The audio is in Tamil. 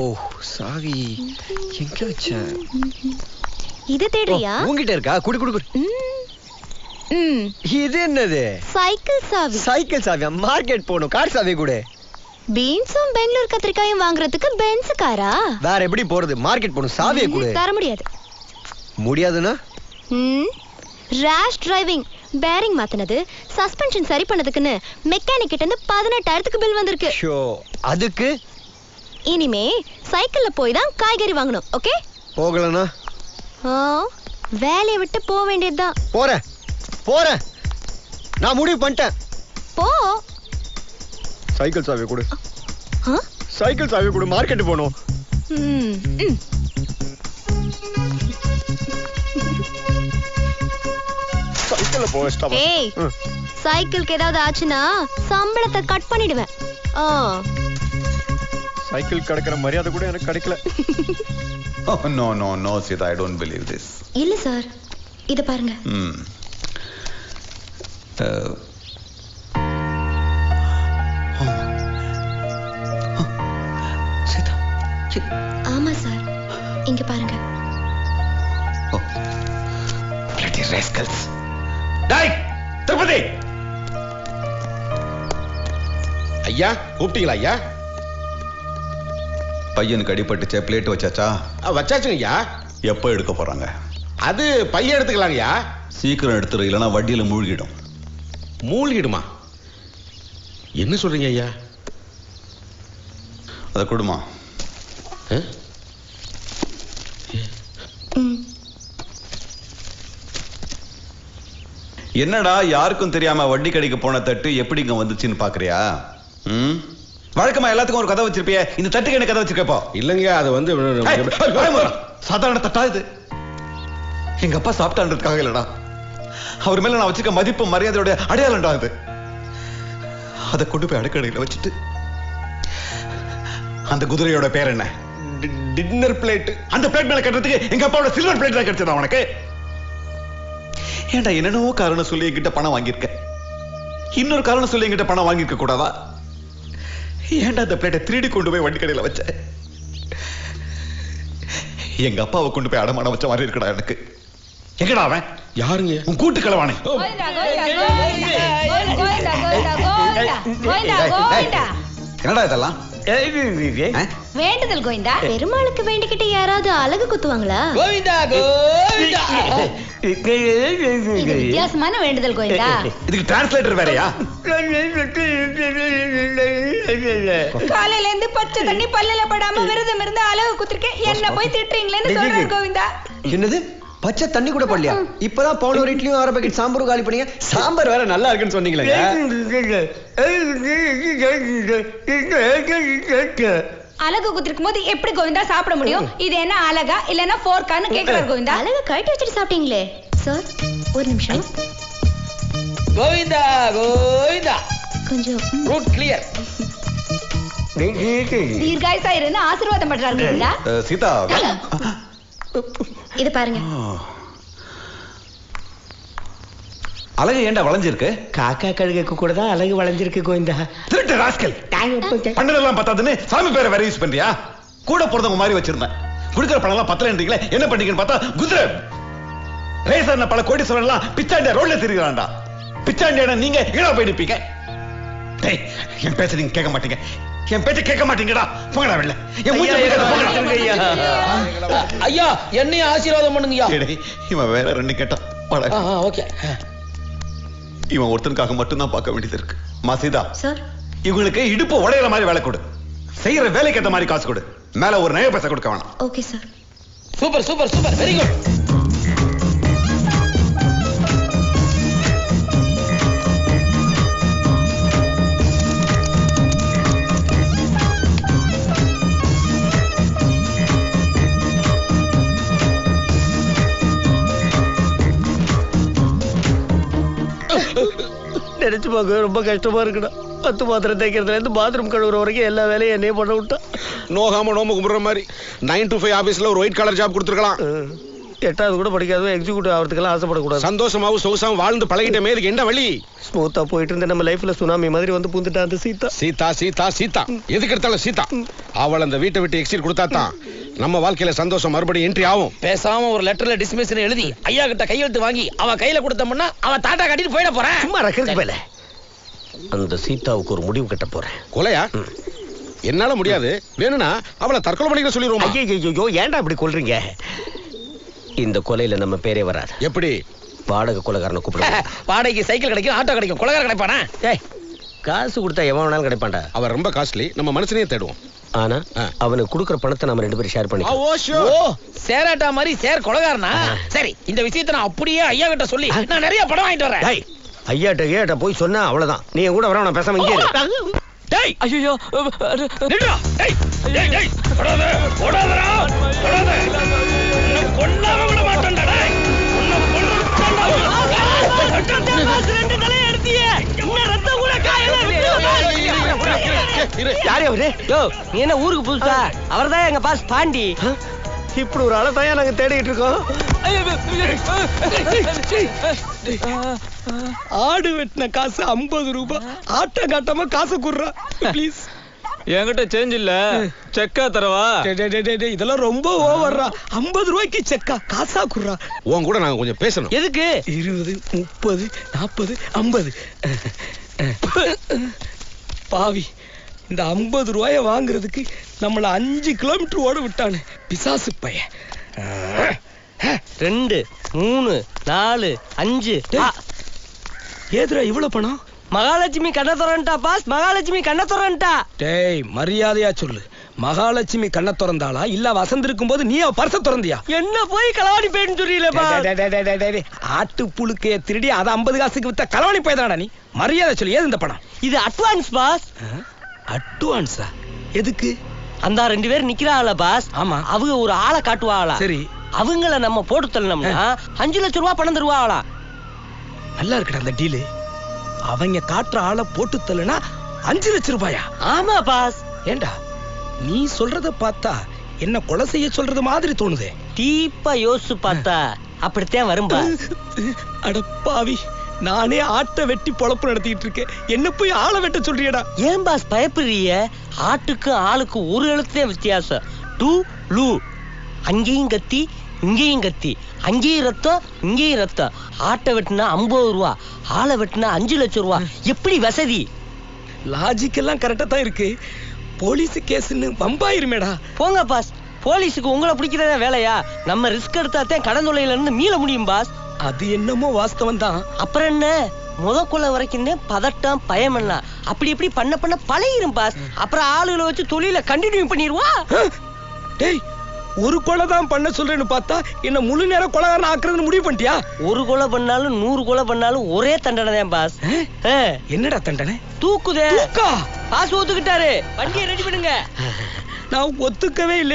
ஓ சாவி எங்க வச்ச? இது தேடுறியா? உன்கிட்ட இருக்கா? குடு குடு குடு. இது என்னது? சைக்கிள் சாவி. சைக்கிள் சாவியா? மார்க்கெட் போணும், கார் சாவி கொடு. பீன்ஸும் பெங்களூர் கத்திரிக்காயும் வாங்குறதுக்கு பென்ஸ் காரா? வேற எப்படி போறது? மார்க்கெட் போணும், சாவியை கொடு. தர முடியாது. முடியாதுன்னா? ரேஷ் டிரைவிங், பேரிங் மாத்துனது, சஸ்பென்ஷன் சரி பண்ணதுக்குன்னு மெக்கானிக் கிட்ட இருந்து 18,000க்கு பில் வந்திருக்கு. ஷோ, அதுக்கு இனிமே சைக்கிள்ல போய் தான் காய்கறி வாங்கணும். ஓகே? போகலனா வேலையை விட்டு போக வேண்டியதுதான். போறேன் போறேன், நான் முடிவு பண்ணிட்டேன். போ. சைக்கிள் சாவி கொடு. சைக்கிள் சாவி கொடு, மார்க்கெட் போணும். சைக்கிள்ல போ. ஏய், சைக்கிளுக்கு ஏதாவது ஆச்சுன்னா சம்பளத்தை கட் பண்ணிடுவேன். சைக்கிள் கடக்கிற மரியாதை கூட எனக்கு கிடைக்கல. Oh, no, Sita, I don't believe this. இல்ல சார், இத பாருங்க. சீதா. ஆமா சார், இங்க பாருங்க. Bloody rascals. டேய், திருப்பதி. ஐயா, கூப்பிட்டீங்களா ஐயா? பையனுக்கு அடிபட்டுச்சே, பிளேட் வச்சாச்சா? வச்சாச்சுங்க ஐயா. எப்போ எடுக்க போறாங்க? அது பையன் எடுத்துக்கலாங்க ஐயா. சீக்கிரம் எடுத்துரு, இல்லைன்னா வட்டியில மூழ்கிடும். மூழ்கிடுமா? என்ன சொல்றீங்க ஐயா? அதை கொடுமா. என்னடா யாருக்கும் தெரியாம வட்டி கடைக்கு போன தட்டு எப்படி இங்க வந்துச்சுன்னு பாக்குறியா? வழக்கமா எல்லாத்துக்கும் ஒரு கதை வச்சிருப்பிய, இந்த தட்டுக்கு என்ன கதை வச்சிருக்கப்போ? இல்லங்க, அது வந்து சாதாரண தட்டா இது? எங்க அப்பா சாப்பிட்டான்றதுக்காக இல்லடா, அவர் மேல நான் வச்சிருக்க மதிப்பு மரியாதையோட அடையாளம்டா அது. அதை கொண்டு போய் அடுக்கடையில வச்சுட்டு, அந்த குதிரையோட பேர் என்ன? Dinner plate. அந்த பிளேட் மேல கட்டுறதுக்கு எங்க அப்பாவோட சில்வர் பிளேட் தான் கிடைச்சதா உனக்கு? ஏன்டா என்னென்னவோ காரணம் சொல்லி என்கிட்ட பணம் வாங்கியிருக்க, இன்னொரு காரணம் சொல்லி என்கிட்ட பணம் வாங்கியிருக்க கூடாதா? ஏன்டா அந்த பிளேட்டை திருடி கொண்டு போய் வண்டி கடையில வச்ச? எங்க அப்பாவை கொண்டு போய் அடமான வச்ச மாதிரி இருக்கடா எனக்கு. எங்கடா அவன்? யாருங்க? உன் கூட்டு கிழவானே. என்னடா இதெல்லாம்? வேண்டுதல் கோவிந்தா. பெருமாளுக்கு வேண்டிக்கிட்டு யாராவது அழகு குத்துவாங்களா? கோவிந்தா கோவிந்தா. இது வித்தியாசமான வேண்டுதல் கோவிந்தா. இதுக்கு டிரான்ஸ்லேட்டர் வேறயா? காலையில இருந்து பச்சை தண்ணி பல்லுல படாம விரதம் இருந்து அழகு குத்திருக்கேன், என்ன போய் திட்டுறீங்களேன்னு சொல்றாரு கோவிந்தா. என்னது? பச்சை தண்ணி கூட படலையா? இப்பதான் போன ஒரு இட்லியும் 1/2 பாக்கெட் சாம்பாரும் காலி பண்ணீங்க. சாம்பார் வேற நல்லா இருக்குன்னு சொன்னீங்களே. அழகு குத்திருக்கும் போது எப்படி கோவிந்தா சாப்பிட முடியும்? இது என்ன அழகா இல்லன்னா போர்க்கான்னு கேக்குறாரு கோவிந்தா. அழகு கழட்டி வச்சுட்டு சாப்பிட்டீங்களே சார். ஒரு நிமிஷம். கோவிந்தா கோவிந்தா. கொஞ்சம் ரூட் கிளியர். தீர்காயுசா இருந்து ஆசீர்வாதம் பண்றாரு கோவிந்தா. சீதா, இது பாருங்க. அழகு ஏன்டா வளைஞ்சிருக்கு? காக்கா கழுகுக்கு கூட தான் அழகு வளைஞ்சிருக்கு கோவிந்தா. திருட்டு ராஸ்கல். பண்ணதெல்லாம் பத்தாதுன்னு சாமி பேரை வேற யூஸ் பண்றியா? கூட பிறந்தவங்க மாதிரி வச்சிருந்தேன். குடுக்கிற பணம் எல்லாம் பத்தலன்றீங்களே, என்ன பண்ணீங்கன்னு பார்த்தா குதிரை ரேசர் பல கோடீஸ்வரன் எல்லாம் பிச்சாண்டியா ரோட்ல திரிகிறான்டா. பிச்சாண்டியான நீங்க ஈழா போய் நிப்பீங்க. என் பேச்ச நீங்க கேட்க மாட்டீங்க, என் பேச்ச கேட்க மாட்டீங்கடா. போங்கடா வெளில. ஐயா என்னையும் ஆசீர்வாதம் பண்ணுங்கய்யா. இவன் வேற ரெண்டு கேட்டான். ஓகே, இவன் ஒருத்தனுக்காக மட்டும்தான் பார்க்க வேண்டியது இருக்கு. மாசிதா சார், இவங்களுக்கு இடுப்பு உடையிற மாதிரி வேலை கொடு, செய்யற வேலைக்கு ஏற்ற மாதிரி காசு கொடு, மேல ஒரு நய பைசா கொடுக்க வேணாம். Okay sir. Super super super, very good. நினைச்சு பார்க்க ரொம்ப கஷ்டமா இருக்குடா. 10 பாத்திரம் தைக்கிறதுல இருந்து பாத்ரூம் கழுவுற வரைக்கும் எல்லா வேலையும் என்னையே பண்ண விட்டா. நோகாம நோம்பு கும்பிடுற மாதிரி 9 to 5 ஆபீஸ்ல ஒரு ஒயிட் கலர் ஜாப் கொடுத்துருக்கலாம். 8வது கூட படிக்காதவன் எக்ஸிக்யூட்டிவ் ஆகிறதுக்கெல்லாம் ஆசைப்படக்கூடாது. சந்தோஷமாவும் சொகுசாவும் வாழ்ந்து பழகிட்டமே, இதுக்கு என்ன வழி? ஸ்மூத்தா போயிட்டு இருந்த நம்ம லைஃப்ல சுனாமி மாதிரி வந்து பூந்துட்டா அந்த சீதா. சீதா சீதா சீதா, எதுக்கு எடுத்தாலும் சீதா. அவள் அந்த வீட்டை விட்டு எக்ஸிட் கொடுத்தா தான் நம்ம வாழ்க்கையில சந்தோஷம் மறுபடியும் என்ட்ரி ஆகும். பேசாம ஒரு லெட்டர்ல டிஸ்மிஷன் எழுதி ஐயா கிட்ட கையெழுத்து வாங்கி அவ கையில கொடுத்தோம்னா அவ தாட்டா கட்டிட்டு போயிட போறேன். சும்மா ரக்கிறது பேல. அந்த சீதாவுக்கு ஒரு முடிவு கட்ட போறேன். கொலையா? என்னால முடியாது. வேணும்னா அவளை தற்கொலை பண்ணிக்க சொல்லிடுவோம். ஐயோ ஏன்டா இப்படி கொல்றீங்க? இந்த கொலையில நம்ம பேரே வராது. எப்படி? வாடகை கொலைகாரனை கூப்பிடுவாங்க. வாடகைக்கு சைக்கிள் கிடைக்கும், ஆட்டோ கிடைக்கும், கொலைகார கிடைப்பானா? ஏய், காசு கொடுத்தா எவன் வேணாலும் கிடைப்பான்டா. அவன் ரொம்ப காஸ்ட்லி, நம்ம மனுஷனையே தேடுவோம். ஆனா அவனுக்கு கொடுக்குற பணத்தை நம்ம 2 பேரும் ஷேர் பண்ணி. ஓ, சேராட்டா மாதிரி சேர் கொலைகாரனா? சரி, இந்த விஷயத்தை நான் அப்படியே ஐயா கிட்ட சொல்லி நான் நிறைய படம் வாங்கிட்டு வரேன். டேய், ஐயாட்ட போய் சொன்னா அவ்வளவுதான். நீ கூட வர, நான் பேசாம இங்கே இரு. டேய், ஐயோ, நில்றா. டேய், டேய், டேய், ஓடாதே, ஓடாதடா, ஓடாதே. உன்னை கொல்லாம விட மாட்டேன்டா. டேய், உன்னை கொல்றேன்டா. ரெண்டு தலைய எடுத்தியே, இன்னும் ரத்தம் கூட காயல. யாரு அவரு? யோ, நீ என்ன ஊருக்கு புதுசா? அவர்தான் எங்க பாஸ் பாண்டி. இப்படி ஒரு ஆளை தான் நாங்க தேடிட்டு இருக்கோம். ஆடு வெட்டின காசு 50 ரூபாய். ஆட்டம் காட்டாம காசு குடுறா ப்ளீஸ். என்கிட்ட சேஞ்ச் இல்ல, செக்கா தரவா? இதெல்லாம் ரொம்ப ஓவர்ரா. 50 ரூபாய்க்கு செக்கா காசா குடுறா. உன் கூட நாங்க கொஞ்சம் பேசணும். எதுக்கு? 20, 30, 40, 50. பாவி, இந்த 50 ரூபாய வாங்குறதுக்கு நம்மள 5 கிலோமீட்டர் ஓட விட்டானு பிசாசு பையன். 2, 3, 4, 5. ஏதுரா இவ்வளவு பணம்? மகாலட்சுமி கண்ண திறன்டா பாஸ், மகாலட்சுமி கண்ண திறன்டா. டேய், மரியாதையா சொல்லு. மகாலட்சுமி கண்ண திறந்தாளா இல்ல வசந்த் இருக்கும் போது நீ அவ பர்ச திறந்தியா? என்ன போய் களவாணி போயின்னு சொல்றீங்களே. ஆட்டு புழுக்கைய திருடி அதை 50 காசுக்கு வித்த களவாணி போய்தாடா நீ. மரியாதை சொல்லு, ஏது இந்த பணம்? இது அட்வான்ஸ் பாஸ். அட்வான்ஸா? எதுக்கு? அந்த 2 பேர் நிக்கிறாங்கள பாஸ். ஆமா, அவங்க ஒரு ஆளை காட்டுவாங்களா? சரி, அவங்கள நம்ம போட்டு தள்ளணும்னா 5 லட்சம் ரூபாய் பணம் தருவாங்களா? நல்லா இருக்குடா அந்த டீலு. அவங்க காட்டுற ஆளை போட்டு தள்ளுனா 5 லட்சம் ரூபாயா? ஆமா பாஸ். ஏண்டா நீ சொல்றத பார்த்தா என்ன கொலை செய்ய சொல்றது மாதிரி தோணுதே. டீப்பா யோசிச்சு பார்த்தா அப்படித்தான் வரும் பாஸ். அடப்பாவி, நானே ஆட்டை வெட்டி பொழப்பு நடத்திட்டு இருக்கேன், என்ன போய் ஆளை வெட்ட சொல்றியடா? ஏன் பாஸ் பயப்படுறிய? ஆட்டுக்கு ஆளுக்கு ஒரு எழுத்துதான் வித்தியாசம். டூ லூ. அங்கேயும் கத்தி, இங்கேயும் கத்தி, அங்கேயும் ரத்தம், இங்கேயும் ரத்தம். ஆட்டை வெட்டினா 50 ரூபா, ஆளை வெட்டினா 5 லட்சம் ரூபா. எப்படி வசதி? லாஜிக் எல்லாம் கரெக்டா தான் இருக்கு. போலீஸ் கேஸ்ன்னு வம்பாயிருமேடா. போங்க பாஸ், போலீஸுக்கு உங்களை பிடிக்கிறதா வேலையா? நம்ம ரிஸ்க் எடுத்தாத்தான் கடன் தொல்லையில இருந்து மீள முடியும் பாஸ். அது என்னமோ வாஸ்தவம் தான். அப்புறம் என்ன, முதற்கொள்ள வரைக்கும் பதட்டம் பயம் என்ன அப்படி இப்படி பண்ண பழகிரும் பாஸ். அப்புறம் ஆளுகளை வச்சு தொழில கண்டினியூ பண்ணிடுவா. டேய், ஒரு கொலை தான் பண்ண சொல்றேன்னு பார்த்தா என்ன முழு நேரம் கொலைகாரன் ஆக்குறதுன்னு முடிவு பண்ணிட்டியா? ஒரு கொலை பண்ணாலும் 100 கொலை பண்ணாலும் ஒரே தண்டனை தான் பாஸ். என்னடா தண்டனை? தூக்குதே. பாஸ் ஒத்துக்கிட்டாரு. வண்டியை ரெடி பண்ணுங்க. நான் ஒத்துக்கவே இல்லை.